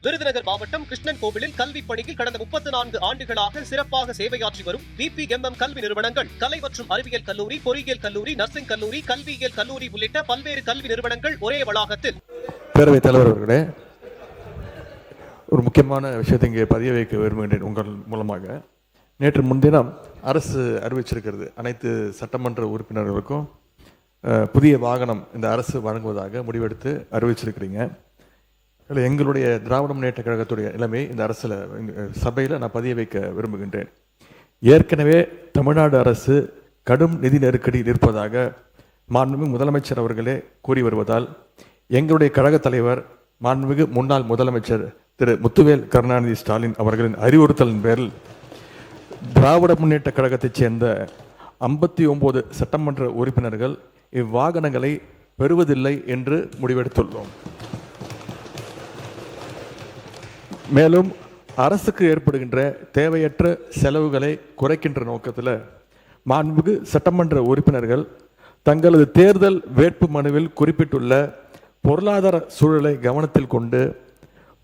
விருதுநகர் மாவட்டம் கிருஷ்ணன் கோவிலில் கல்வி பணியில் கடந்த 34 ஆண்டுகளாக சிறப்பாக சேவையாற்றி வரும் VPMM கல்வி நிறுவனங்கள், கலை மற்றும் அறிவியல் கல்லூரி, பொறியியல் கல்லூரி, நர்சிங் கல்லூரி, கல்வியியல் கல்லூரி உள்ளிட்ட பல்வேறு கல்வி நிறுவனங்கள் ஒரே வளாகத்தில். பேரவைத் தலைவர் அவர்களே, ஒரு முக்கியமான விஷயத்தை இங்கே பதிய வைக்க விரும்புகின்றேன் உங்கள் மூலமாக. நேற்று முன்தினம் அரசு அறிவிச்சிருக்கிறது, அனைத்து சட்டமன்ற உறுப்பினர்களுக்கும் புதிய வாகனம் இந்த அரசு வழங்குவதாக முடிவெடுத்து அறிவிச்சிருக்கிறீங்க. இல்லை, எங்களுடைய திராவிட முன்னேற்ற கழகத்துடைய நிலைமை இந்த அரசில் சபையில் நான் பதிய வைக்க விரும்புகின்றேன். ஏற்கனவே தமிழ்நாடு அரசு கடும் நிதி நெருக்கடியில் இருப்பதாக மாண்புமிகு முதலமைச்சர் அவர்களே கூறி வருவதால், எங்களுடைய கழக தலைவர் மாண்புமிகு முன்னாள் முதலமைச்சர் திரு முத்துவேல் கருணாநிதி ஸ்டாலின் அவர்களின் அறிவுறுத்தலின் பேரில் திராவிட முன்னேற்ற கழகத்தைச் சேர்ந்த 59 சட்டமன்ற உறுப்பினர்கள் இவ்வாகனங்களை பெறுவதில்லை என்று முடிவெடுத்துள்ளோம். மேலும் அரசுக்கு ஏற்படுகின்ற தேவையற்ற செலவுகளை குறைக்கின்ற நோக்கத்தில் மாண்புமிகு சட்டமன்ற உறுப்பினர்கள் தங்களது தேர்தல் வேட்பு மனுவில் குறிப்பிட்டுள்ள பொருளாதார சூழலை கவனத்தில் கொண்டு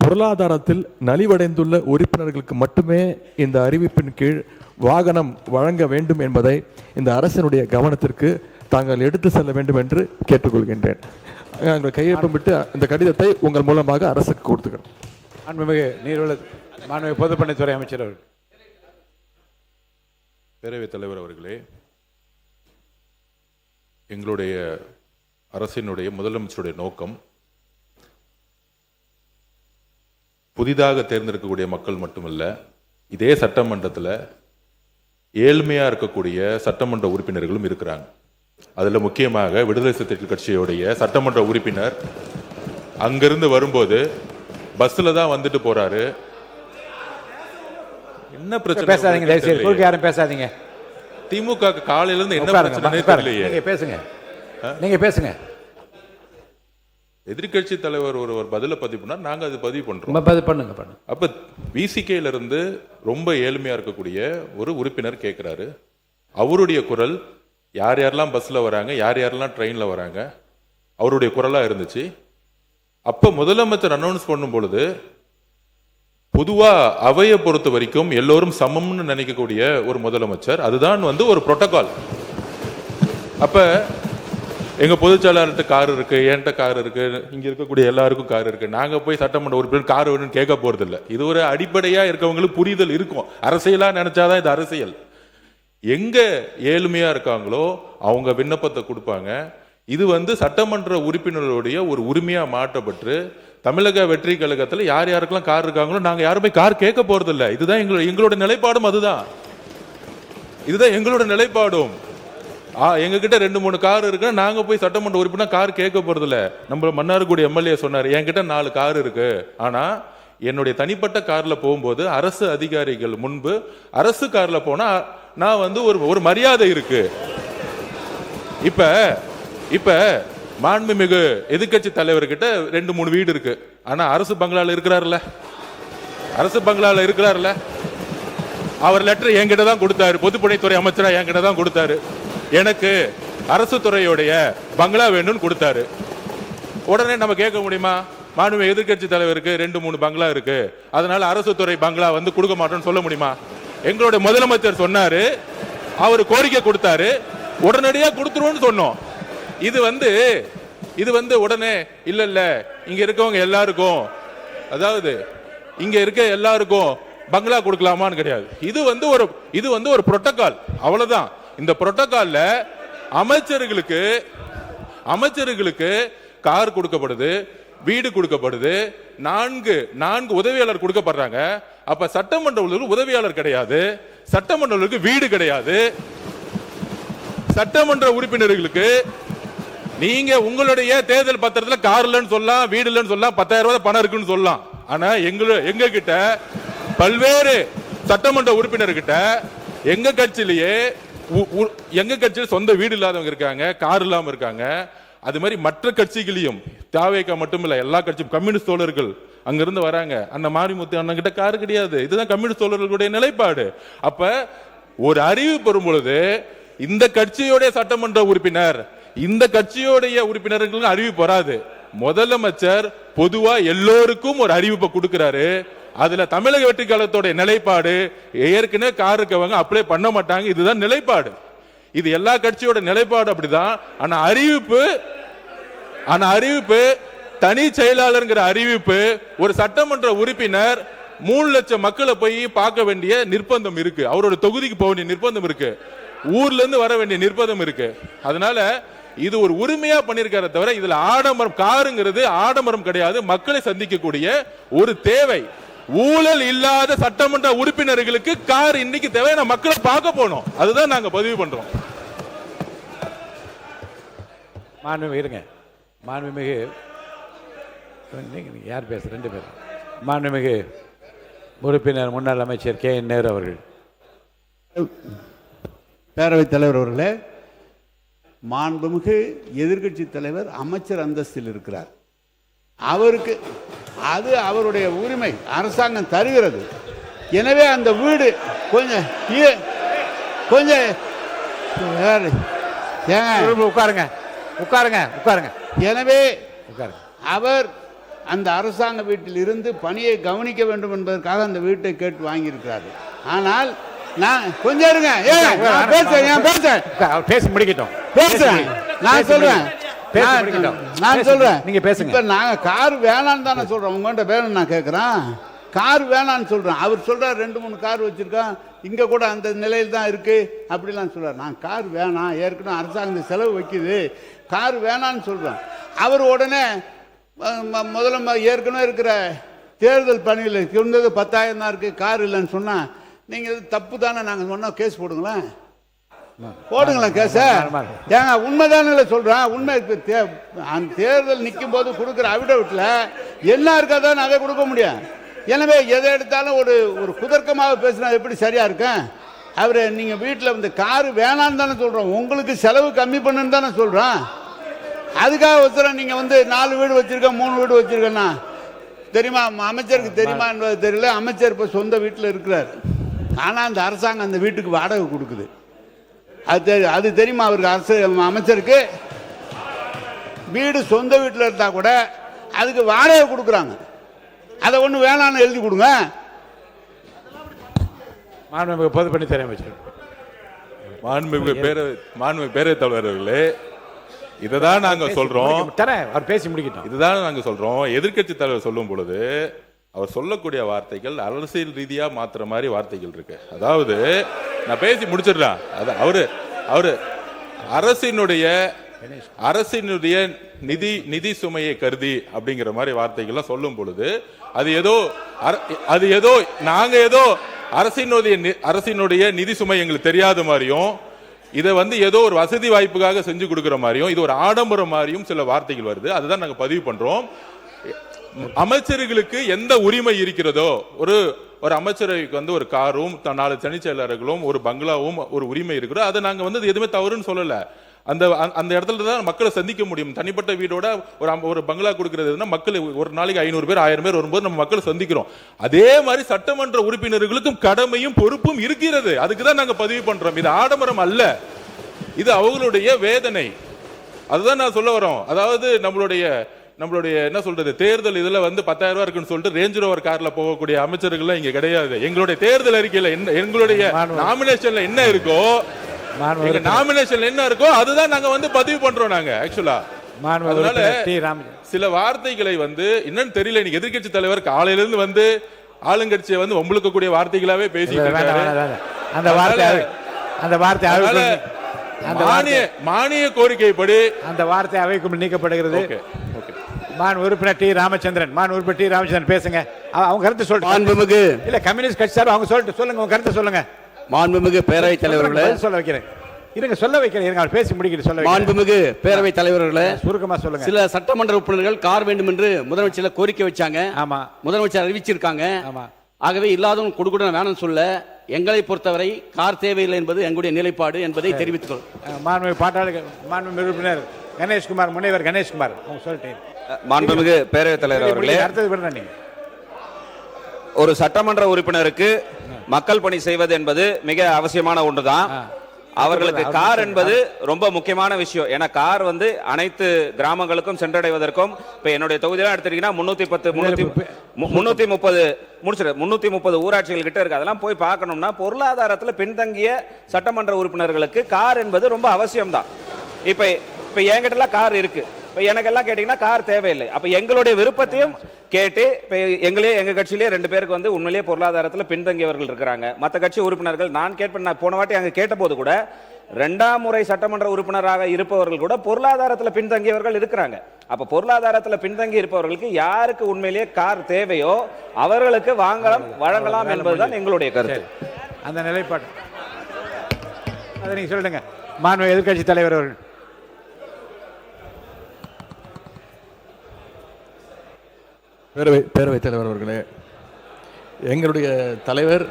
பொருளாதாரத்தில் நலிவடைந்துள்ள உறுப்பினர்களுக்கு மட்டுமே இந்த அறிவிப்பின் கீழ் வாகனம் வழங்க வேண்டும் என்பதை இந்த அரசினுடைய கவனத்திற்கு தாங்கள் எடுத்து செல்ல வேண்டும் என்று கேட்டுக்கொள்கின்றேன். நாங்கள் கையொப்பமிட்டு இந்த கடிதத்தை உங்கள் மூலமாக அரசுக்கு கொடுத்துக்கிறோம். மாண்புமிகு பொதுப்பணித்துறை அமைச்சர் அவர்கள். பேரவைத் தலைவர் அவர்களே, எங்களுடைய அரசினுடைய முதலமைச்சருடைய நோக்கம் புதிதாக தேர்ந்தெடுக்கக்கூடிய மக்கள் மட்டுமல்ல, இதே சட்டமன்றத்தில் ஏழ்மையாக இருக்கக்கூடிய சட்டமன்ற உறுப்பினர்களும் இருக்கிறாங்க. அதில் முக்கியமாக விடுதலை சிறுத்தைகள் கட்சியுடைய சட்டமன்ற உறுப்பினர் அங்கிருந்து வரும்போது பஸ்ஸில் தான் வந்துட்டு போறாரு. என்ன பிரச்சனை? பேசாதீங்க. திமுக காலையில இருந்து என்ன பிரச்சனை தெரியலையே. நீங்க பேசுங்க. எதிர்கட்சி தலைவர் ஒரு பதில பதிவு பண்ணா நாங்க அது பதிவு பண்றோம். பண்ணுங்க. அப்ப VCKல இருந்து ரொம்ப ஏழ்மையா இருக்கக்கூடிய ஒரு உறுப்பினர் கேட்கிறாரு. அவருடைய குரல் யார் யாரெல்லாம் பஸ்ல வராங்க, யார் யாரெல்லாம் ட்ரெயின்ல வராங்க, அவருடைய குரலா இருந்துச்சு. அப்ப முதலமைச்சர் அனௌன்ஸ் பண்ணும் பொழுது பொதுவா அவையை பொறுத்த வரைக்கும் எல்லோரும் சமம்னு நினைக்கக்கூடிய ஒரு முதலமைச்சர், அதுதான் ஒரு புரோட்டோகால். அப்ப எங்க பொதுச்செயலாளர்கிட்ட கார் இருக்கு, என்கிட்ட கார் இருக்கு, இங்க இருக்கக்கூடிய எல்லாருக்கும் கார் இருக்கு. நாங்க போய் சட்டமன்ற உறுப்பினர் கார் வேணும்னு கேட்க போறது இல்லை. இது ஒரு அடிப்படையா இருக்கவங்களுக்கு புரிதல் இருக்கும். அரசியலா நினைச்சாதான் இது அரசியல். எங்க ஏழ்மையா இருக்காங்களோ அவங்க விண்ணப்பத்தை கொடுப்பாங்க. இது சட்டமன்ற உறுப்பினர்களுடைய ஒரு உரிமையா மாற்றப்பட்டு தமிழக வெற்றி கழகத்துல யார் யாருக்கெல்லாம் கார் இருக்காங்களோ நாங்க யாருமே கார் கேட்க போறது இல்லை. இதுதான் எங்களோட நிலைப்பாடும். இதுதான் எங்களோட நிலைப்பாடும். எங்க கிட்ட 2-3 கார் இருக்கு, நாங்க போய் சட்டமன்ற உறுப்பினர் கார் கேட்க போறது இல்ல. நம்ம மன்னார்குடி MLA சொன்னாரு, என்கிட்ட 4 கார் இருக்கு, ஆனா என்னுடைய தனிப்பட்ட கார்ல போகும்போது அரசு அதிகாரிகள் முன்பு அரசு கார்ல போனா நான் ஒரு மரியாதை இருக்கு. இப்ப மாண்புமிகு எதிர்கட்சி தலைவர்கிட்ட 2-3 வீடு இருக்கு, ஆனா அரசு பங்களால இருக்கிறாருல்ல. அவர் லெட்டர் என்கிட்ட தான் கொடுத்தாரு, பொதுப்பணித்துறை அமைச்சரா என்கிட்ட தான் கொடுத்தாரு. எனக்கு அரசு துறையுடைய பங்களா வேணும்னு கொடுத்தாரு. உடனே நம்ம கேட்க முடியுமா? மாண்புமிகு எதிர்கட்சி தலைவருக்கு 2-3 பங்களா இருக்கு, அதனால அரசு துறை பங்களா கொடுக்க மாட்டோம்னு சொல்ல முடியுமா? எங்களுடைய முதலமைச்சர் சொன்னாரு, அவர் கோரிக்கை கொடுத்தாரு, உடனடியா கொடுத்துருவோம்னு சொன்னோம். இது உடனே இல்ல இங்க இருக்கவங்க எல்லாருக்கும், அதாவது இங்க இருக்க எல்லாருக்கும் பங்களா கொடுக்கலாமான்னு கிடையாது. இது ஒரு புரோட்டோகால், அவ்வளவுதான். இந்த புரோட்டோகால்ல அமைச்சர்களுக்கு கார் கொடுக்கப்படுது, வீடு கொடுக்கப்படுது, 4 உதவியாளர் கொடுக்கப்படுறாங்க. அப்ப சட்டமன்ற உதவியாளர் கிடையாது, சட்டமன்ற வீடு கிடையாது. சட்டமன்ற உறுப்பினர்களுக்கு நீங்க உங்களுடைய தேர்தல் பத்திரத்துல கார் இல்லைன்னு சொல்லலாம், வீடு இல்லைன்னு சொல்லலாம், 10,000 ரூபாய் பணம் இருக்குன்னு சொல்லலாம். ஆனா எங்க கிட்ட பல்வேறு சட்டமன்ற உறுப்பினர்கிட்ட எங்க கட்சியில் சொந்த வீடு இல்லாதவங்க இருக்காங்க, கார் இல்லாம இருக்காங்க. அது மாதிரி மற்ற கட்சிகளையும், தாவேகா மட்டும் இல்ல, எல்லா கட்சியும் கம்யூனிஸ்ட் தோழர்கள் அங்கிருந்து வராங்க. அந்த மாரிமுத்து அண்ணன் கிட்ட கார் கிடையாது. இதுதான் கம்யூனிஸ்ட் தோழர்களுடைய நிலைப்பாடு. அப்ப ஒரு அறிவு பெறும் பொழுது இந்த கட்சியோடைய சட்டமன்ற உறுப்பினர், இந்த கட்சியோடைய உறுப்பினர்களுக்கு அறிவு பெறாது. முதலமைச்சர் பொதுவா எல்லோருக்கும் ஒரு அறிவிப்பை கொடுக்கிறாரு. அதுல தமிழக வெற்றி கழகத்தோட நிலைப்பாடு ஏற்கனவே கார் இருக்கவங்க அப்ளை பண்ண மாட்டாங்க, இதுதான் நிலைப்பாடு. இது எல்லா கட்சியோட நிலைப்பாடு அப்படிதான். ஆனா அறிவிப்பு தனி செயலாளர்ங்கிற அறிவிப்பு ஒரு சட்டமன்ற உறுப்பினர் 3 லட்சம் மக்களை போய் பார்க்க வேண்டிய நிர்பந்தம் இருக்கு, அவரோட தொகுதிக்கு போக வேண்டிய நிர்பந்தம் இருக்கு, ஊர்ல இருந்து வர வேண்டிய நிர்பந்தம் இருக்கு. அதனால இது ஒரு உரிமையா பண்ணிருக்கார தவிர இதுல ஆடம்பரம் காருங்கிறது ஆடம்பரம் கிடையாது, மக்களை சந்திக்கக்கூடிய ஒரு தேவை. ஊழல் இல்லாத சட்டமன்ற உறுப்பினர்களுக்கு கார் இன்னைக்கு தேவை, மக்களை பார்க்க போனோம், அதுதான் நாங்க பதிவு பண்றோம். மாண்புமிகு யார் பேச 2 பேர். மாண்புமிகு உறுப்பினர் முன்னாள் அமைச்சர் KN நேரு அவர்கள். பேரவைத் தலைவர் அவர்களே, மாண்புமிகு எதிர்க்கட்சி தலைவர் அமைச்சர் அந்தஸ்தில் இருக்கிறார். அவருக்கு அது அவருடைய உரிமை, அரசாங்கம் தருகிறது. எனவே அந்த வீடு கொஞ்சம் உட்காருங்க உட்காருங்க உட்காருங்க. எனவே அவர் அந்த அரசாங்க வீட்டில் இருந்து பணியை கவனிக்க வேண்டும் என்பதற்காக அந்த வீட்டை கேட்டு வாங்கியிருக்கிறார்கள். ஆனால் நான் கொஞ்சம் இருங்க, பேசி முடிக்கட்டும், பேசுறேன், நான் சொல்றேன், நான் சொல்றேன், நீங்க பேசுங்க. இப்ப நாங்க கார் வேணான்னு தானே சொல்றோம், உங்கள்கிட்ட வேணும் நான் கேட்கிறேன். கார் வேணான்னு சொல்றேன், அவர் சொல்றார் 2-3 கார் வச்சிருக்கான், இங்க கூட அந்த நிலையில் தான் இருக்கு அப்படிலாம் சொல்றாரு. நான் கார் வேணாம், ஏற்கனவே அரசாங்கம் செலவு வைக்குது, கார் வேணான்னு சொல்றேன். அவர் உடனே முதல்ல ஏற்கனவே இருக்கிற தேர்தல் பணியில் இருந்தது 10,000 தான் இருக்கு, கார் இல்லைன்னு சொன்னா நீங்க தப்பு தானே, நாங்க சொன்னா கேஸ் போடுங்களேன் கேஸ. ஏங்க உண்மைதானே சொல்றேன், உண்மை. தேர்தல் நிற்கும் போது கொடுக்குற அவிடவிட்ல என்ன இருக்காதான் அதை கொடுக்க முடியும். எனவே எதை எடுத்தாலும் ஒரு குதர்க்கமாக பேசினா எப்படி சரியா இருக்கேன். அவரு நீங்க வீட்டில் வந்து காரு வேணான்னு தானே சொல்றோம், உங்களுக்கு செலவு கம்மி பண்ணுன்னு தானே சொல்றோம். அதுக்காக ஒருத்தர் நீங்க வந்து 4 வீடு வச்சிருக்க 3 வீடு வச்சிருக்கேன்னா தெரியுமா, அமைச்சருக்கு தெரியுமா என்பது தெரியல. அமைச்சர் இப்ப சொந்த வீட்டில் இருக்கிறார், ஆனா அந்த அரசாங்கம் அந்த வீட்டுக்கு வாடகை கொடுக்குது. அது தெரியுமா அவருக்கு? அமைச்சருக்கு வீடு சொந்த வீட்டில் இருந்தா கூட அதுக்கு வாடகை கொடுக்குறாங்க. அதை ஒண்ணு வேணான்னு எழுதி கொடுங்க. மாண்புமிகு பொதுப்பணித்துறை அமைச்சர். மாண்புமிகு பேரவைத் தலைவர்களே, இதுதான் நாங்க சொல்றோம், அவர் பேசி முடிக்கட்டும். இதுதான் நாங்க சொல்றோம். எதிர்க்கட்சி தலைவர் சொல்லும் பொழுது அவர் சொல்லக்கூடிய வார்த்தைகள் அரசியல் ரீதியா மாத்துற மாதிரி வார்த்தைகள் இருக்கு. அதாவது நான் பேசி முடிச்சிடுறேன். அவரு அரசினுடைய நிதி சுமையை கருதி அப்படிங்கிற மாதிரி வார்த்தைகள்லாம் சொல்லும் பொழுது அது ஏதோ நாங்க ஏதோ அரசினுடைய நிதி சுமை எங்களுக்கு தெரியாத மாதிரியும், இதை வந்து ஏதோ ஒரு வசதி வாய்ப்புக்காக செஞ்சு கொடுக்கிற மாதிரியும், இது ஒரு ஆடம்பரம் மாதிரியும் சில வார்த்தைகள் வருது. அதுதான் நாங்க பதிவு பண்றோம். அமைச்சர்களுக்கு எந்த உரிமை இருக்கிறதோ, ஒரு அமைச்சருக்கு வந்து ஒரு காரும் 4 தனிச் செயலாளர்களும் ஒரு பங்களாவும் ஒரு உரிமை இருக்கிறோ, அதை நாங்க வந்து எதுவுமே தவறுன்னு சொல்லல. அந்த இடத்துல தான் மக்களை சந்திக்க முடியும். தனிப்பட்ட வீடோட ஒரு பங்களா கொடுக்கிறது மக்கள் ஒரு நாளைக்கு 500 பேர் 1000 பேர் வரும்போது நம்ம மக்களை சந்திக்கிறோம். அதே மாதிரி சட்டமன்ற உறுப்பினர்களுக்கும் கடமையும் பொறுப்பும் இருக்கிறது. அதுக்கு தான் நாங்க பதிவு பண்றோம். இது ஆடம்பரம் அல்ல, இது அவங்களுடைய வேதனை. அதுதான் நான் சொல்ல வரோம். அதாவது நம்மளுடைய என்ன சொல்றது, தேர்தல் இதுல வந்து 10,000 ரூபாய் இருக்குன்னு சொல்லிட்டு ரேஞ்ச் ரோவர் கார்ல போகக்கூடிய அமைச்சர்கள் இங்க கிடையாது. எங்களுடைய தேர்தல் அறிக்கையில எங்களுடைய நாமினேஷன்ல என்ன இருக்கோ, நாமினேஷன் என்ன இருக்கோ அதுதான் நாங்க வந்து பதிவு பண்றோம். நாங்க ஆக்சுவலா சில வார்த்தைகளை வந்து என்னன்னு தெரியல, இன்னைக்கு எதிர்க்கட்சி தலைவர் காலையில இருந்து வந்து ஆளுங்கட்சியை வந்து உங்களுக்கு கூடிய வார்த்தைகளாவே பேசிட்டு மானிய கோரிக்கைப்படி அந்த வார்த்தை அவைக்கும் நீக்கப்படுகிறது. உறுப்பினர் ராமச்சந்திரன் பேசுங்க. அவங்க கருத்து சொல்லுங்க. இல்ல கம்யூனிஸ்ட் கட்சி சார் அவங்க சொல்லுங்க, உங்க கருத்து சொல்லுங்க. மாண்புமிகு பேரவைத் தலைவர்களே, சொல்ல வைக்கிறேன், சொல்ல வைக்கிறேன், பேசி முடிக்கிட்டு சொல்ல. மாண்புமிகு பேரவைத் தலைவர்களே, சுருக்கமா சொல்லுங்க. சில சட்டமன்ற உறுப்பினர்கள் கார் வேண்டும் என்று முதலமைச்சர் கோரிக்கை வச்சாங்க. ஆமா, முதலமைச்சர் அறிவிச்சிருக்காங்க. ஆமா, ஆகவே இல்லாதவங்க கொடுக்க வேணும்னு சொல்ல, எங்களை பொறுத்தவரை கார் தேவையில்லை என்பது எங்களுடைய நிலைப்பாடு என்பதை தெரிவித்துக் மாண்புமிகு உறுப்பினர் கணேஷ்குமார், முனைவர் கணேஷ்குமார் அவங்க சொல்லிட்டேன். மாண்புமிகு பேரவைத் தலைவர் அவர்களே, ஒரு சட்டமன்ற உறுப்பினருக்கு மக்கள் பணி செய்வது என்பது மிக அவசியமான ஒன்றுதான். அவர்களுக்கு கார் என்பது ரொம்ப முக்கியமான விஷயம். ஏன்னா கார் வந்து அனைத்து கிராமங்களுக்கும் சென்றடைவதற்கும் இப்ப என்னுடைய தொகுதியெல்லாம் எடுத்துட்டீங்கன்னா 330 ஊராட்சிகள் கிட்ட இருக்கு. அதெல்லாம் போய் பார்க்கணும்னா பொருளாதாரத்துல பின்தங்கிய சட்டமன்ற உறுப்பினர்களுக்கு கார் என்பது ரொம்ப அவசியம் தான். இப்ப என்கிட்ட எல்லாம் கார் இருக்கு. இப்ப எனக்கெல்லாம் கேட்டீங்கன்னா கார் தேவையில்லை. அப்ப எங்களுடைய விருப்பத்தையும் கேட்டு இப்ப எங்க கட்சியிலேயே 2 பேருக்கு வந்து உண்மையிலேயே பொருளாதாரத்துல பின்தங்கியவர்கள் இருக்கிறாங்க. மற்ற கட்சி உறுப்பினர்கள் நான் கேட்பேன். நான் போன வாட்டி அங்க கேட்ட போது கூட 2ஆம் முறை சட்டமன்ற உறுப்பினராக இருப்பவர்கள் கூட பொருளாதாரத்துல பின்தங்கியவர்கள் இருக்கிறாங்க. அப்ப பொருளாதாரத்துல பின்தங்கி இருப்பவர்களுக்கு யாருக்கு உண்மையிலேயே கார் தேவையோ அவர்களுக்கு வழங்கலாம் என்பதுதான் எங்களுடைய கருத்து. அந்த நிலைப்பாடு அதை நீங்க சொல்லுங்க. மாண்பு எதிர்க்கட்சி தலைவர் அவர்கள். பேரவைத் தலைவர் அவர்களே, எங்களுடைய தலைவர்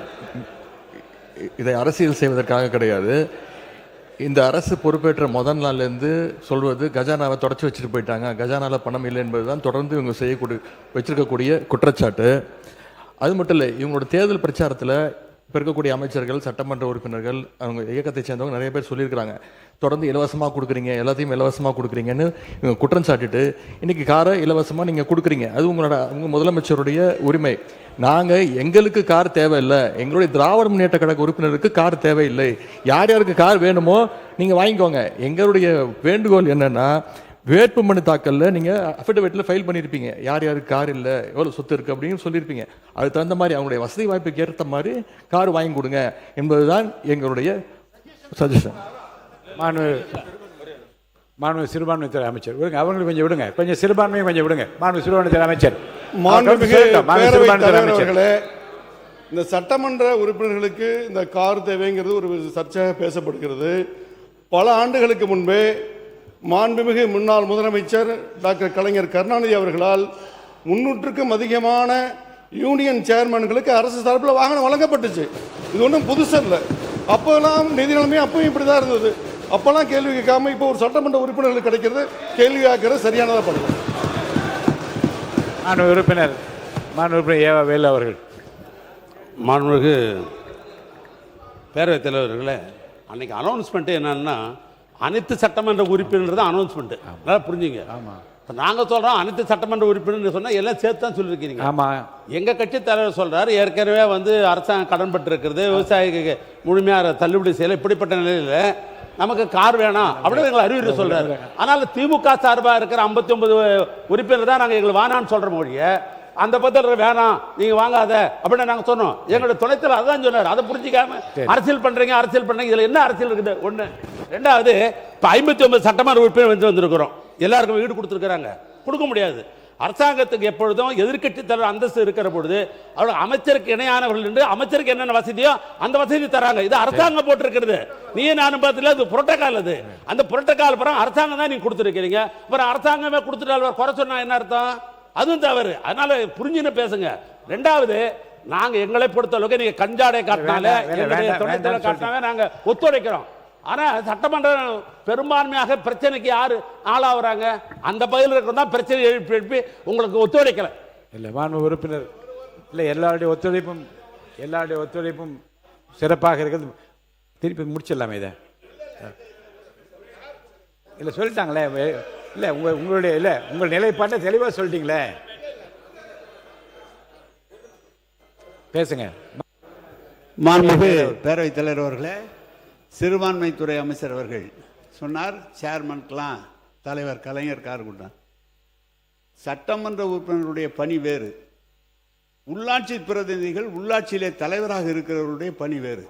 இதை அரசியல் செய்வதற்காக கிடையாது. இந்த அரசு பொறுப்பேற்ற முதல் நாள்லேருந்து சொல்வது கஜானாவை தொடச்சி வச்சுட்டு போயிட்டாங்க, கஜானாவில் பணம் இல்லை என்பதுதான் தொடர்ந்து இவங்க வச்சிருக்கக்கூடிய குற்றச்சாட்டு. அது மட்டும் இல்லை, இவங்களோட தேர்தல் பிரச்சாரத்தில் இப்போ இருக்கக்கூடிய அமைச்சர்கள், சட்டமன்ற உறுப்பினர்கள், அவங்க இயக்கத்தை சேர்ந்தவங்க நிறைய பேர் சொல்லியிருக்கிறாங்க, தொடர்ந்து இலவசமாக கொடுக்குறீங்க, எல்லாத்தையும் இலவசமாக கொடுக்குறீங்கன்னு இவங்க குற்றம் சாட்டிட்டு இன்னைக்கு காரை இலவசமாக நீங்கள் கொடுக்குறீங்க. அது உங்கள் முதலமைச்சருடைய உரிமை. நாங்கள் எங்களுக்கு கார் தேவையில்லை, எங்களுடைய திராவிட முன்னேற்ற கழக உறுப்பினருக்கு கார் தேவையில்லை. யார் யாருக்கு கார் வேணுமோ நீங்கள் வாங்கிக்கோங்க. எங்களுடைய வேண்டுகோள் என்னன்னா, வேட்புமனு தாக்கல்ல நீங்கள் அஃபிடவிட்டில் ஃபைல் பண்ணியிருப்பீங்க, யார் யாருக்கு கார் இல்லை, எவ்வளோ சொத்து இருக்குது அப்படின்னு சொல்லியிருப்பீங்க. அதுக்கு தகுந்த மாதிரி அவங்களுடைய வசதி வாய்ப்புக்கு ஏற்ற மாதிரி கார் வாங்கி கொடுங்க என்பதுதான் எங்களுடைய சஜஷன். மாண்பு சிறுபான்மைத்துறை அமைச்சர் விடுங்க, அவங்களுக்கு கொஞ்சம் விடுங்க, கொஞ்சம் சிறுபான்மையும் கொஞ்சம் விடுங்க. மாண்பு சிறுபான்மைத்துறை அமைச்சர். இந்த சட்டமன்ற உறுப்பினர்களுக்கு இந்த கார் தேவைங்கிறது ஒரு சர்ச்சையாக பேசப்படுகிறது. பல ஆண்டுகளுக்கு முன்பே மாண்புமிகு முன்னாள் முதலமைச்சர் டாக்டர் கலைஞர் கருணாநிதி அவர்களால் 300க்கும் அதிகமான யூனியன் சேர்மன்களுக்கு அரசு தரப்பில் வாகனம் வழங்கப்பட்டுச்சு. இது ஒன்றும் புதுசு இல்லை. அப்போல்லாம் நிதி நிலைமை அப்பவும் இப்படி தான் இருந்தது. அப்போல்லாம் கேள்வி கேட்காம இப்போ ஒரு சட்டமன்ற உறுப்பினர்களுக்கு கிடைக்கிறது கேள்வி கேட்கறது சரியானதாக பண்ணுது. மாண்பு உறுப்பினர் ஏவா வேலு அவர்கள். மாண்புமிகு பேரவைத் தலைவர்களே, அன்னைக்கு அனௌன்ஸ்மெண்ட்டு என்னன்னா அனைத்து சட்டமன்ற உறுப்பினர் தான் அனௌன்ஸ்மெண்ட். நல்லா புரிஞ்சுங்க. ஆமாம், இப்போ நாங்கள் சொல்கிறோம் அனைத்து சட்டமன்ற உறுப்பினர் சொன்னால் எல்லாம் சேர்த்து தான் சொல்லியிருக்கீங்க. ஆமாம், எங்கள் கட்சி தலைவர் சொல்கிறார் ஏற்கனவே வந்து அரசாங்கம் கடன்பட்டு இருக்கிறது, விவசாயிக்கு முழுமையாக தள்ளுபடி செய்யலை, இப்படிப்பட்ட நிலையில் நமக்கு கார் வேணாம் அப்படின்னு எங்களை அறிவுரை சொல்கிறாரு. ஆனால் திமுக சார்பாக இருக்கிற 59 உறுப்பினர் தான் நாங்கள் எங்களுக்கு வேணான்னு சொல்கிற மொழிய அந்த பத்திரம் வேணாம் நீங்கள் வாங்காத அப்படின்னு நாங்கள் சொன்னோம். எங்களுடைய துணைத்தில் அதான் சொன்னார். அதை புரிஞ்சிக்காம அரசியல் பண்ணுறீங்க இதில் என்ன அரசியல் இருக்குது? ஒன்று. ரெண்டாவது, இப்போ 59 சட்டமன்ற உறுப்பினர் வந்திருக்கிறோம், எல்லாருக்கும் வீடு கொடுத்துருக்குறாங்க, கொடுக்க முடியாது. அரசாங்கத்துக்கு எப்பொழுதும் எதிர்க்கட்சி தலைவர் அந்தஸ்து இருக்கிற பொழுது அவர்கள் அமைச்சருக்கு இணையானவர்கள் என்று அமைச்சருக்கு என்னென்ன வசதியோ அந்த வசதி தராங்க. இது அரசாங்கம் போட்டிருக்கிறது. நீ நானும் பார்த்துல அது புரோட்டோகால். அது அந்த புரோட்டோகால் பிறகு அரசாங்கம் தான் நீங்க கொடுத்துருக்கீங்க. அப்புறம் அரசாங்கமே கொடுத்துட்டால் குறை சொன்னா என்ன அர்த்தம்? அதுவும் தவறு. அதனால புரிஞ்சுன்னு பேசுங்க. ரெண்டாவது, நாங்க எங்களை பொறுத்த அளவுக்கு நீங்க கஞ்சாடை காட்டினாலே காட்டினாவே நாங்க ஒத்துழைக்கிறோம். ஆனா சட்டமன்றம் பெரும்பான்மையாக பிரச்சனைக்கு யாரு ஆளாகிறாங்க? அந்த பகுதியில் இருக்கிறதா பிரச்சனை எழுப்பி உங்களுக்கு ஒத்துழைக்கல. இல்லை மாண்பு உறுப்பினர், இல்லை எல்லாருடைய ஒத்துழைப்பும் சிறப்பாக இருக்கிறது. திருப்பி முடிச்சிடலாமே இதை. இல்லை சொல்லிட்டாங்களே. இல்லை உங்கள் நிலைப்பாட்டை தெளிவாக சொல்லிட்டீங்களே. பேசுங்க. மாண்புமிகு பேரவைத் தலைவர் அவர்களே, சிறுபான்மைத்துறை அமைச்சர் அவர்கள் சொன்னார் சேர்மனுக்கெல்லாம் தலைவர் கலைஞர் கார் கொடுத்தார். சட்டமன்ற உறுப்பினருடைய பணி வேறு, உள்ளாட்சி பிரதிநிதிகள் உள்ளாட்சியிலே தலைவராக இருக்கிறவருடைய பணி வேறு.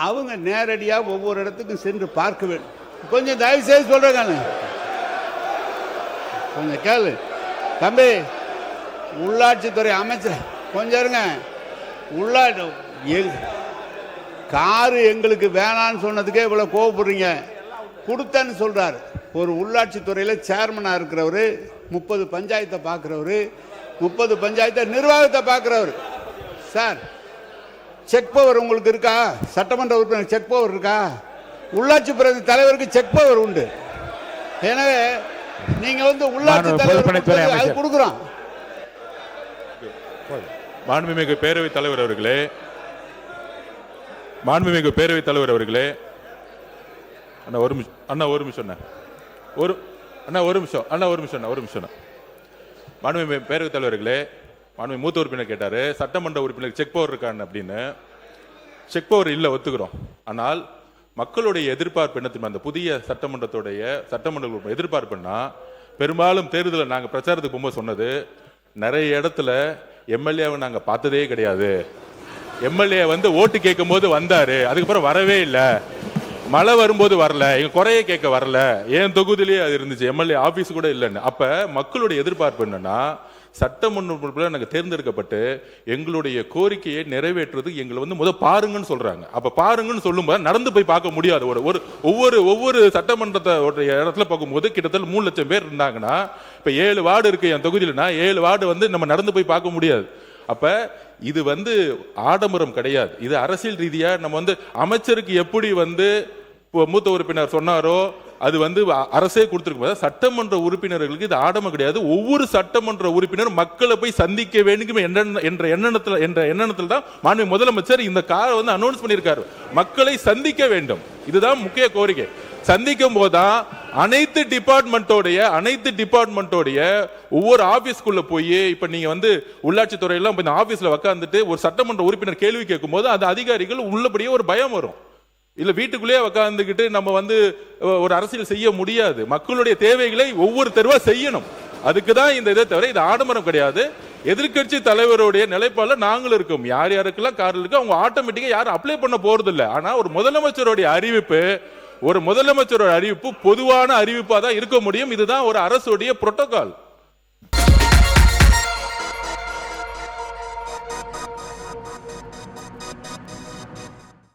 அவங்க நேரடியாக ஒவ்வொரு இடத்துக்கும் சென்று பார்க்க வேண்டும். கொஞ்சம் தயவு செய்து சொல்றாங்க, கொஞ்சம் கேளு தம்பி. உள்ளாட்சித்துறை அமைச்சர் கொஞ்சம் இருங்க. காரு எங்களுக்கு வேணான்னு சொன்னதுக்கே இவ்வளவு கோவப்படுறீங்க. கொடுத்தேன்னு சொல்றாரு. ஒரு உள்ளாட்சி துறையில சேர்மனா இருக்கிறவரு, 30 பஞ்சாயத்தை பார்க்கிறவரு, 30 பஞ்சாயத்தை நிர்வாகத்தை பார்க்கிறவரு. சார், செக் பவர் உங்களுக்கு இருக்கா? சட்டமன்ற உறுப்பினர் செக் பவர் இருக்கா? உள்ளாட்சி பிரதிநிதி தலைவருக்கு செக் பவர் உண்டு. எனவே நீங்க வந்து உள்ளாட்சி தலைவர் கொடுக்குறோம். மாண்புமிகு பேரவைத் தலைவர் அவர்களே, அண்ணா ஒரு நிமிஷம் அண்ணா ஒரு நிமிஷம் அண்ணா ஒரு நிமிஷம் மாண்புமிகு பேரவைத் தலைவர்களே, மாண்புமிகு மூத்த உறுப்பினர் கேட்டாரு சட்டமன்ற உறுப்பினர் செக் பவர் இருக்கான்னு அப்படின்னு. செக் பவர் இல்லை, ஒத்துக்கிறோம். ஆனால் மக்களுடைய எதிர்பார்ப்பு என்ன தெரியுமா? அந்த புதிய சட்டமன்ற எதிர்பார்ப்புன்னா, பெரும்பாலும் தேர்தலில் நாங்கள் பிரச்சாரத்துக்கு போகும்போது சொன்னது, நிறைய இடத்துல எம்எல்ஏவை நாங்கள் பார்த்ததே கிடையாது. எம்எல்ஏ வந்து ஓட்டு கேட்கும் போது வந்தாரு, அதுக்கப்புறம் வரவே இல்லை. மழை வரும்போது வரல, எங்க குறைய கேட்க வரல, ஏன் தொகுதியிலேயே அது இருந்துச்சு, எம்எல்ஏ ஆபீஸ் கூட இல்லைன்னு. அப்ப மக்களுடைய எதிர்பார்ப்பு என்னன்னா, சட்டமன்ற நாங்க தேர்ந்தெடுக்கப்பட்டு எங்களுடைய கோரிக்கையை நிறைவேற்றுறதுக்கு எங்களை வந்து முதல் பாருங்கன்னு சொல்றாங்க. அப்ப பாருங்கன்னு சொல்லும்போது நடந்து போய் பார்க்க முடியாது. ஒவ்வொரு சட்டமன்றத்தை இடத்துல பார்க்கும்போது கிட்டத்தட்ட 3 லட்சம் பேர் இருந்தாங்கன்னா, இப்ப 7 வார்டு இருக்கு என் தொகுதியிலனா, 7 வார்டு வந்து நம்ம நடந்து போய் பார்க்க முடியாது. அப்ப இது வந்து ஆடம்பரம் கிடையாது. இது அரசியல் ரீதியா நம்ம வந்து அமைச்சருக்கு எப்படி வந்து மூத்த உறுப்பினர் சொன்னாரோ அது வந்து அரசே கொடுத்திருக்கும். சட்டமன்ற உறுப்பினர்களுக்கு இது ஆடம்பரம் கிடையாது. ஒவ்வொரு சட்டமன்ற உறுப்பினர் மக்களை போய் சந்திக்க வேண்டும் என்ற எண்ணத்தில் தான் மாண்புமிகு முதலமைச்சர் இந்த காரை வந்து அனௌன்ஸ் பண்ணியிருக்காரு. மக்களை சந்திக்க வேண்டும், இதுதான் முக்கிய கோரிக்கை. சந்திக்கும் போதுதான் அனைத்து டிபார்ட்மெண்டோடைய ஒவ்வொரு ஆபீஸ்க்குள்ள போய், இப்ப நீங்க வந்து உள்ளாட்சி துறையெல்லாம் இந்த ஆபீஸ்ல உட்காந்துட்டு ஒரு சட்டமன்ற உறுப்பினர் கேள்வி கேட்கும் போது அந்த அதிகாரிகள் உள்ளபடியே ஒரு பயம் வரும். இல்ல வீட்டுக்குள்ளேயே உட்காந்துக்கிட்டு நம்ம வந்து ஒரு அரசியல் செய்ய முடியாது. மக்களுடைய தேவைகளை ஒவ்வொரு தெருவா செய்யணும். அதுக்கு தான் இந்த இதை தவிர இது ஆடம்பரம் கிடையாது. எதிர்கட்சி தலைவருடைய நிலைப்பாடுல நாங்களும் இருக்கோம். யார் யாருக்கெல்லாம் கார் இருக்கு அவங்க ஆட்டோமேட்டிக்கா யாரும் அப்ளை பண்ண போறது இல்லை. ஆனா ஒரு முதலமைச்சருடைய அறிவிப்பு பொதுவான அறிவிப்பா தான் இருக்க முடியும். இதுதான் ஒரு அரசுடைய புரோட்டோகால்.